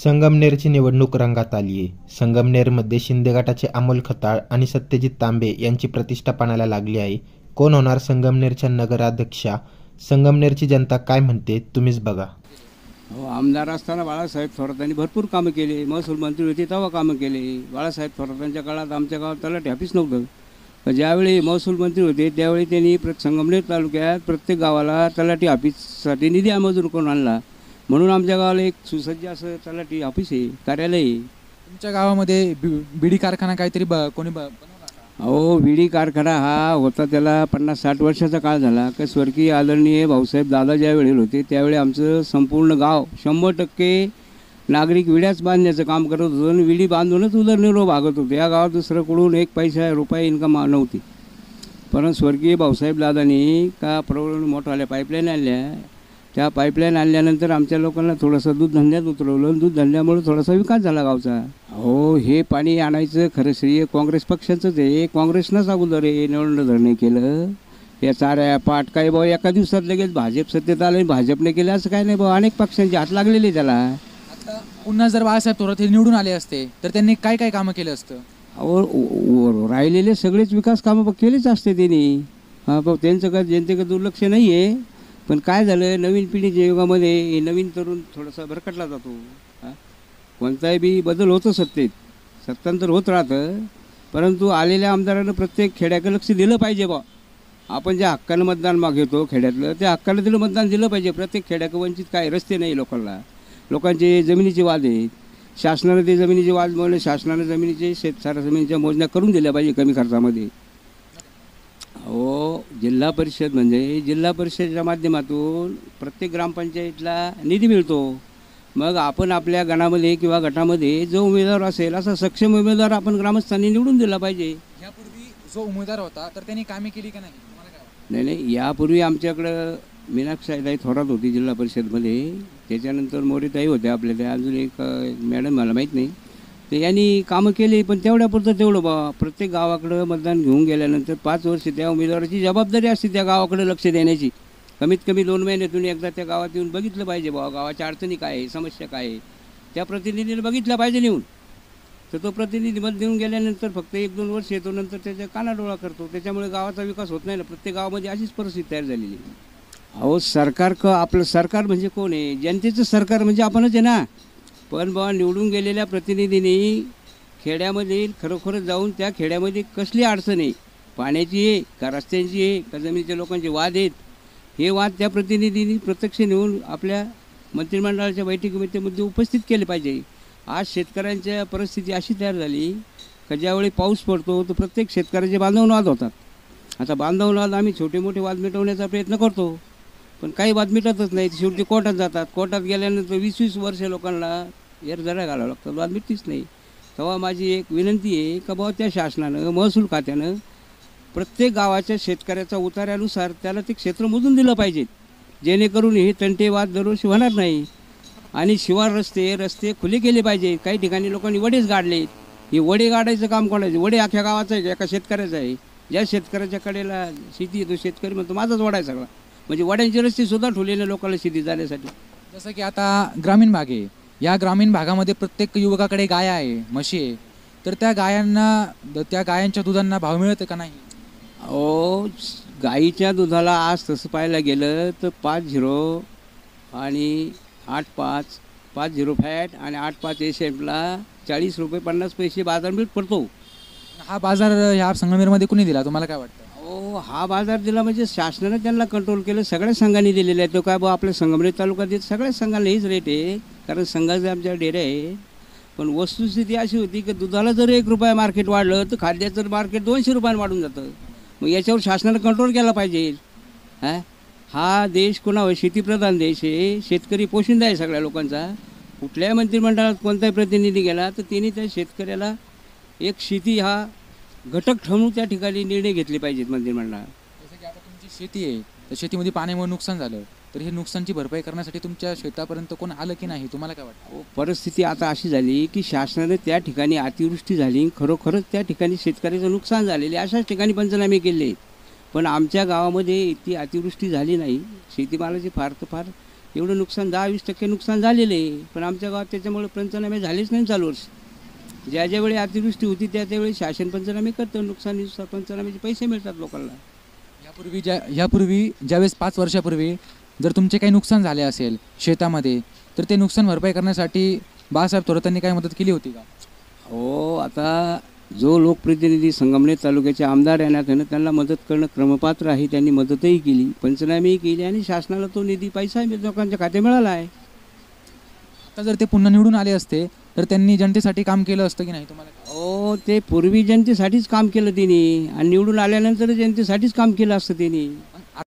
संगमनेरची निवडणूक रंगात आली आहे. संगमनेरमध्ये शिंदे गटाचे अमोल खताळ आणि सत्यजित तांबे यांची प्रतिष्ठा पणाला लागली आहे. कोण होणार संगमनेरच्या नगराध्यक्षा? संगमनेरची जनता काय म्हणते तुम्हीच बघा. हो, आमदार असताना बाळासाहेब थोरातांनी भरपूर कामं केले. महसूल मंत्री होते तेव्हा कामं केले. बाळासाहेब थोरातांच्या काळात आमच्या गावात तलाठी ऑफिस नव्हतं. पण ज्यावेळी महसूल मंत्री होते त्यावेळी त्यांनी संगमनेर तालुक्यात प्रत्येक गावाला तलाठी ऑफिससाठी निधी मंजूर करून आणला. म्हणून आमच्या गावाला एक सुसज्ज असं तलाठी ऑफिस आहे, कार्यालय आहे. तुमच्या गावामध्ये बिडी कारखाना काहीतरी कोणी बनवला का? अहो, विडी कारखाना हा होता त्याला 50-60 वर्षाचा काळ झाला. का स्वर्गीय आदरणीय भाऊसाहेब दादा ज्यावेळी होते त्यावेळी आमचं संपूर्ण गाव 100% नागरिक विड्याच बांधण्याचं काम करत होतं आणि विडी बांधूनच उदरनिर्वाह भागत होते. या गावात दुसरं कुठून एक पैसा रुपये इन्कम नव्हती. पण स्वर्गीय भाऊसाहेब दादांनी का प्रवण मोठ्याल्या पाईपलाईन आणल्या. त्या पाईपलाईन आणल्यानंतर आमच्या लोकांना थोडंसं दूध धंद्यात उतरवलं. दूध धंद्यामुळे थोडासा विकास झाला गावचा. हो, हे पाणी आणायचं खरं श्रेय काँग्रेस पक्षाचंच आहे. काँग्रेसनंच अगोदर हे निवडणं धरणे केलं. या चाऱ्या पाठ काही भाऊ एका दिवसात लगेच भाजप सत्तेत आलं आणि भाजपने केलं असं काय नाही भाऊ. अनेक पक्षांचे हात लागलेले त्याला. आता पुन्हा जर बाळासाहेब थोरात हे निवडून आले असते तर त्यांनी काय काय कामं केलं असतं? अहो, राहिलेले सगळेच विकास कामं केलेच असते त्यांनी. हां, भाऊ त्यांचं काय जनतेकडे दुर्लक्ष नाही आहे. पण काय झालं, नवीन पिढीच्या युगामध्ये हे नवीन तरुण थोडासा भरकटला जातो. हां, कोणताही बी बदल होतो सत्तेत, सत्तांतर होत राहतं. परंतु आलेल्या आमदारानं प्रत्येक खेड्याकडे लक्ष दिलं पाहिजे बा. आपण ज्या हक्कानं मतदान मागवतो खेड्यातलं त्या हक्कानं दिलं मतदान दिलं पाहिजे. प्रत्येक खेड्याकडे वंचित काय रस्ते नाही लोकांना. लोकांचे जमिनीचे वाद आहेत. शासनानं ते जमिनीचे वाद म्हणून शासनानं जमिनीचे साऱ्या जमिनीच्या मोजण्या करून दिल्या पाहिजे कमी खर्चामध्ये. हो, जिल्हा परिषद म्हणजे जिल्हा परिषदेच्या माध्यमातून प्रत्येक ग्रामपंचायतीला निधी मिळतो. मग आपण आपल्या गणामध्ये किंवा गटामध्ये जो उमेदवार असेल असा सक्षम उमेदवार आपण ग्रामस्थांनी निवडून दिला पाहिजे. यापूर्वी जो उमेदवार होता तर त्यांनी कामे केली का नाही? नाही, यापूर्वी आमच्याकडं मीनाक्षीताई थोरात होती जिल्हा परिषदमध्ये. त्याच्यानंतर मोरेताई होत्या आपल्या. त्या अजून एक मॅडम मला माहीत नाही. तर यांनी कामं केली पण तेवढ्यापुरतं तेवढं बा. प्रत्येक गावाकडं मतदान घेऊन गेल्यानंतर 5 वर्ष त्या उमेदवाराची जबाबदारी असते त्या गावाकडे लक्ष देण्याची. कमीत कमी 2 महिन्यातून एकदा त्या गावात येऊन बघितलं पाहिजे बा. गावाच्या अडचणी काय आहे, समस्या काय आहे, त्या प्रतिनिधीने बघितलं पाहिजे नेऊन. तर तो प्रतिनिधी मत देऊन गेल्यानंतर फक्त 1-2 वर्ष येतो, नंतर त्याच्या कानाडोळा करतो. त्याच्यामुळे गावाचा विकास होत नाही ना. प्रत्येक गावामध्ये अशीच परिस्थिती तयार झालेली आहे. अहो, सरकार आपलं सरकार म्हणजे कोण आहे? जनतेचं सरकार म्हणजे आपणच आहे ना. पण बा निवडून गेलेल्या प्रतिनिधींनी खेड्यामध्ये खरोखरच जाऊन त्या खेड्यामध्ये कसली अडचण आहे, पाण्याची आहे का रस्त्यांची आहे का जमिनीच्या लोकांचे वाद आहेत, हे वाद त्या प्रतिनिधींनी प्रत्यक्ष नेऊन आपल्या मंत्रिमंडळाच्या बैठकीमध्ये ते मुद्दे उपस्थित केले पाहिजे. आज शेतकऱ्यांच्या परिस्थिती अशी तयार झाली का ज्यावेळी पाऊस पडतो तर प्रत्येक शेतकऱ्याचे बांधवून वाद होतात. आता बांधवून वाद आम्ही छोटे मोठे वाद मिटवण्याचा प्रयत्न करतो पण काही वाद मिटतच नाही. शेवटी कोर्टात जातात. कोर्टात गेल्यानंतर 20-20 वर्ष लोकांना जरा घालावं लागतं, वाद मिटतीच नाही. तेव्हा माझी एक विनंती आहे का बाबा त्या शासनानं महसूल खात्यानं प्रत्येक गावाच्या शेतकऱ्याचा उतार्यानुसार त्याला ते क्षेत्र मोजून दिलं पाहिजे. जेणेकरून हे तंटे वाद दरवर्षी होणार नाही. आणि शिवार रस्ते खुले केले पाहिजे. काही ठिकाणी लोकांनी वडेच गाडले. हे वडे गाडायचं काम कोणाचे? वडे अख्ख्या गावाचं आहे, एका शेतकऱ्याचं आहे. ज्या शेतकऱ्याच्या कडेला शेती येतो शेतकरी म्हणतो माझाच वडा आहे सगळा. म्हणजे वड्यांचे रस्ते सुद्धा ठेवलेले लोकांना शेती जाण्यासाठी. जसं की आता ग्रामीण भाग आहे, या ग्रामीण भागामध्ये प्रत्येक युवकाकडे गाय आहे, म्हशी आहे. तर त्या गायांच्या दुधांना भाव मिळतं का नाही? अहो, गाईच्या दुधाला आज तसं पाहायला गेलं तर 5-0 आणि 8-5 5-0 फॅट आणि 8-5 एसएफला 40 रुपये 50 पैसे बाजारपेठ पडतो. हा बाजार ह्या संगमनेरमध्ये कुणी दिला तुम्हाला काय वाटतं? हो, हा बाजार दिला म्हणजे शासनानं त्यांना कंट्रोल केलं. सगळ्या संघांनी दिलेला आहे. तो काय बा आपल्या संगमनेर तालुक्यात देत सगळ्या संघाला हेच रेट आहे कारण संघाचे आमच्या डेरे आहे. पण वस्तुस्थिती अशी होती की दुधाला जर 1 रुपया मार्केट वाढलं तर खाद्याचं मार्केट 200 रुपयांनी वाढून जातं. मग याच्यावर शासनानं कंट्रोल केला पाहिजे. हा देश कोणावर शेतीप्रधान देश आहे. शेतकरी पोशिंदा आहे सगळ्या लोकांचा. कुठल्याही मंत्रिमंडळात कोणताही प्रतिनिधी गेला तर त्यांनी त्या शेतकऱ्याला एक शेती हा घटक ठरवून त्या ठिकाणी निर्णय घेतले पाहिजेत मंत्रिमंडळात. जसं की आता तुमची शेती आहे तर शेतीमध्ये पाण्यामुळे नुकसान झालं तर हे नुकसानची भरपाई करण्यासाठी तुमच्या शेतापर्यंत कोण आलं की नाही तुम्हाला काय वाटतं? परिस्थिती आता अशी झाली की शासनाने त्या ठिकाणी अतिवृष्टी झाली, खरोखरच त्या ठिकाणी शेतकऱ्याचं नुकसान झालेले अशाच ठिकाणी पंचनामे केले. पण आमच्या गावामध्ये इतकी अतिवृष्टी झाली नाही. शेतीमालाची फार तर फार एवढं नुकसान 10-20% नुकसान झालेलं आहे. पण आमच्या गावात त्याच्यामुळे पंचनामे झालेच नाही चालू वर्ष. ज्या ज्यावेळी अतिवृष्टी होती त्या त्यावेळी शासन पंचनामे करतं, नुकसानीनुसार पंचनाम्याचे पैसे मिळतात लोकांना. यापूर्वी ज्यावेळेस 5 वर्षापूर्वी जर तुमचे काही नुकसान झाले असेल शेतामध्ये, तर ते नुकसान भरपाई करण्यासाठी बाळासाहेब थोरातांनी काही मदत केली होती का? हो, आता जो लोकप्रतिनिधी संगमनेर तालुक्याचे आमदार येण्यात आहे त्यांना मदत करणं क्रमपात्र आहे. त्यांनी मदतही केली, पंचनामेही केली आणि शासनाला तो निधी पैसा लोकांच्या खाते मिळाला आहे. आता जर ते पुन्हा निवडून आले असते तर त्यांनी जनतेसाठी काम केलं असतं की नाही तुम्हाला? हो, ते पूर्वी जनतेसाठीच काम केलं त्यांनी आणि निवडून आल्यानंतर जनतेसाठीच काम केलं असतं त्यांनी.